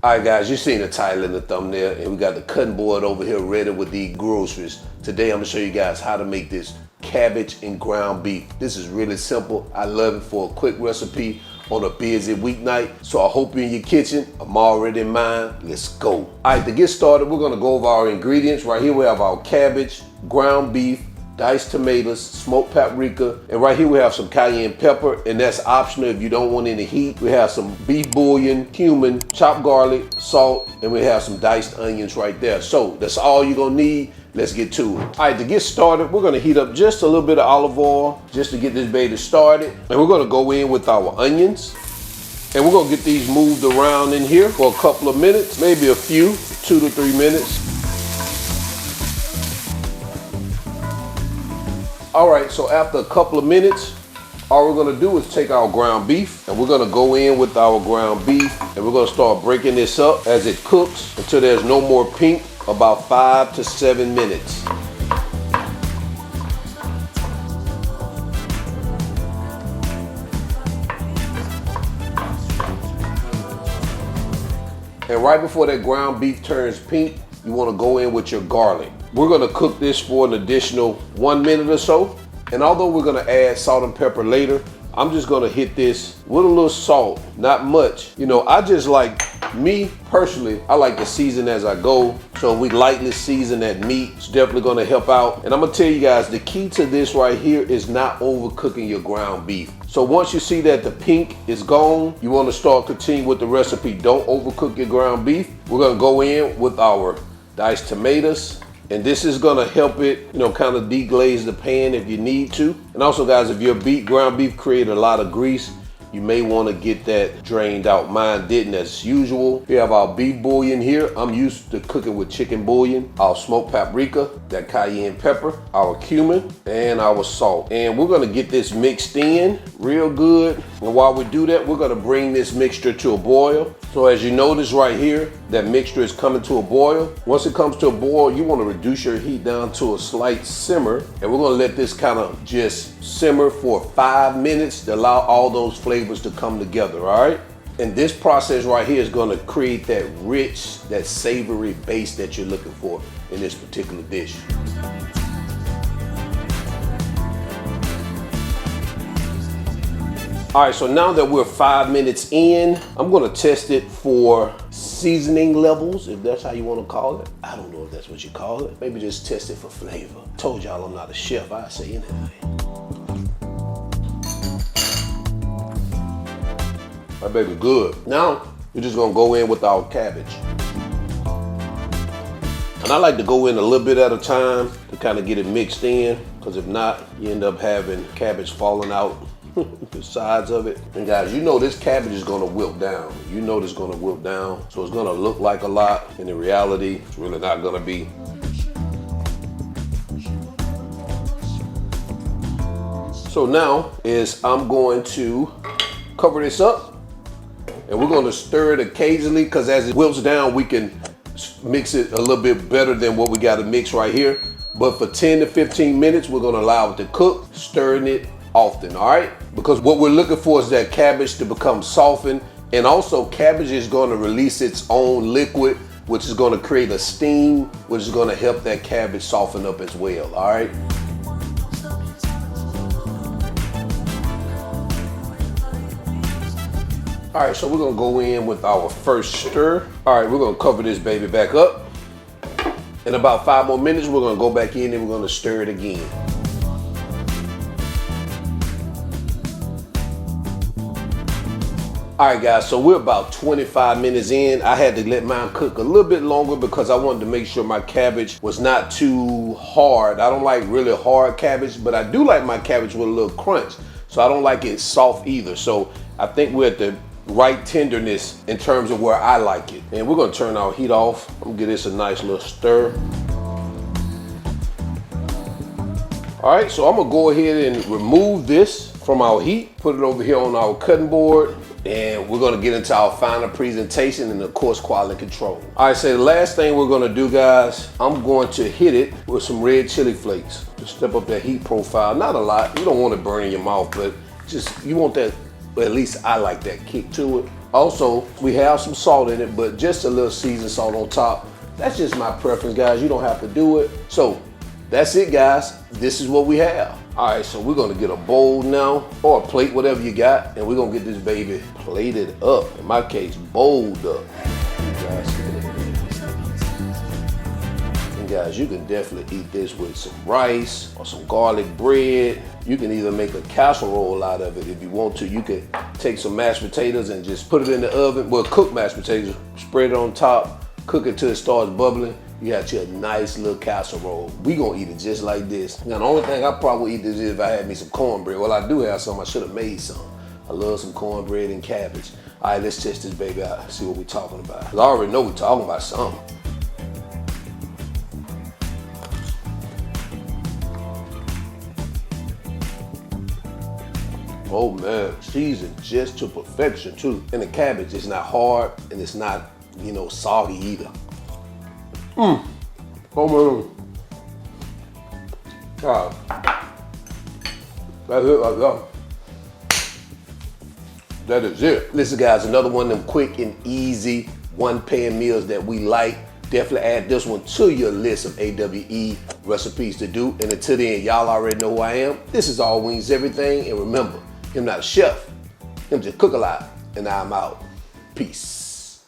All right, guys, you've seen the title in the thumbnail, and we got the cutting board over here ready with the groceries. Today, I'm gonna show you guys how to make this cabbage and ground beef. This is really simple. I love it for a quick recipe on a busy weeknight. So I hope you're in your kitchen. I'm already in mine. Let's go. All right, to get started, we're gonna go over our ingredients. Right here, we have our cabbage, ground beef, diced tomatoes, smoked paprika, and right here we have some cayenne pepper, and that's optional if you don't want any heat. We have some beef bouillon, cumin, chopped garlic, salt, and we have some diced onions right there. So that's all you're gonna need. Let's get to it. All right, to get started, we're gonna heat up just a little bit of olive oil just to get this baby started. And we're gonna go in with our onions. And we're gonna get these moved around in here for a couple of minutes, maybe a few, 2 to 3 minutes. All right, so after a couple of minutes, all we're gonna do is take our ground beef and we're gonna go in with our ground beef and we're gonna start breaking this up as it cooks until there's no more pink, about 5 to 7 minutes. And right before that ground beef turns pink, you wanna go in with your garlic. We're gonna cook this for an additional 1 minute or so. And although we're gonna add salt and pepper later, I'm just gonna hit this with a little salt, not much. You know, I just like, me personally, I like to season as I go. So we lightly season that meat. It's definitely gonna help out. And I'm gonna tell you guys, the key to this right here is not overcooking your ground beef. So once you see that the pink is gone, you wanna start continuing with the recipe. Don't overcook your ground beef. We're gonna go in with our diced tomatoes. And this is gonna help it, you know, kind of deglaze the pan if you need to. And also guys, if your ground beef created a lot of grease, you may wanna get that drained out. Mine didn't as usual. We have our beef bouillon here. I'm used to cooking with chicken bouillon. Our smoked paprika, that cayenne pepper, our cumin, and our salt. And we're gonna get this mixed in real good. And while we do that, we're gonna bring this mixture to a boil. So as you notice right here, that mixture is coming to a boil. Once it comes to a boil, you wanna reduce your heat down to a slight simmer. And we're gonna let this kind of just simmer for 5 minutes to allow all those flavors to come together, all right? And this process right here is gonna create that rich, that savory base that you're looking for in this particular dish. All right, so now that we're 5 minutes in, I'm gonna test it for seasoning levels, if that's how you wanna call it. I don't know if that's what you call it. Maybe just test it for flavor. Told y'all I'm not a chef, I say anything. My baby good. Now, we're just gonna go in with our cabbage. And I like to go in a little bit at a time to kind of get it mixed in, because if not, you end up having cabbage falling out the sides of it. And guys, you know this cabbage is gonna wilt down. You know this is gonna wilt down. So it's gonna look like a lot, and in reality, it's really not gonna be. So now is I'm going to cover this up, and we're gonna stir it occasionally, because as it wilts down, we can mix it a little bit better than what we gotta mix right here. But for 10 to 15 minutes, we're gonna allow it to cook, stirring it often, all right? Because what we're looking for is that cabbage to become softened, and also cabbage is gonna release its own liquid, which is gonna create a steam, which is gonna help that cabbage soften up as well, all right? All right, so we're gonna go in with our first stir. All right, we're gonna cover this baby back up. In about 5 more minutes, we're gonna go back in and we're gonna stir it again. All right guys, so we're about 25 minutes in. I had to let mine cook a little bit longer because I wanted to make sure my cabbage was not too hard. I don't like really hard cabbage, but I do like my cabbage with a little crunch. So I don't like it soft either. So I think we're at the right tenderness in terms of where I like it. And we're gonna turn our heat off. I'm gonna give this a nice little stir. All right, so I'm gonna go ahead and remove this from our heat, put it over here on our cutting board, and we're gonna get into our final presentation and of course quality control. All right, so the last thing we're gonna do, guys, I'm going to hit it with some red chili flakes to step up that heat profile. Not a lot, you don't want it burning your mouth, but just, you want that, well, at least I like that kick to it. Also, we have some salt in it, but just a little seasoned salt on top. That's just my preference, guys. You don't have to do it. So that's it, guys. This is what we have. All right, so we're gonna get a bowl now, or a plate, whatever you got, and we're gonna get this baby plated up. In my case, bowled up. And guys, you can definitely eat this with some rice or some garlic bread. You can either make a casserole out of it if you want to. You can take some mashed potatoes and just put it in the oven. Well, cook mashed potatoes, spread it on top, cook it till it starts bubbling. You got you a nice little casserole. We gonna eat it just like this. Now, the only thing I probably eat this is if I had me some cornbread. Well, I do have some. I should have made some. I love some cornbread and cabbage. All right, let's test this baby out. See what we're talking about. 'Cause I already know we're talking about something. Oh man, seasoned just to perfection too. And the cabbage is not hard and it's not, you know, soggy either. Oh man. God. That's it right there. That is it. Listen guys, another one of them quick and easy one-pan meals that we like. Definitely add this one to your list of AWE recipes to do. And until then, y'all already know who I am. This is All Wings Everything. And remember, I'm not a chef. I'm just cook a lot. And I'm out. Peace.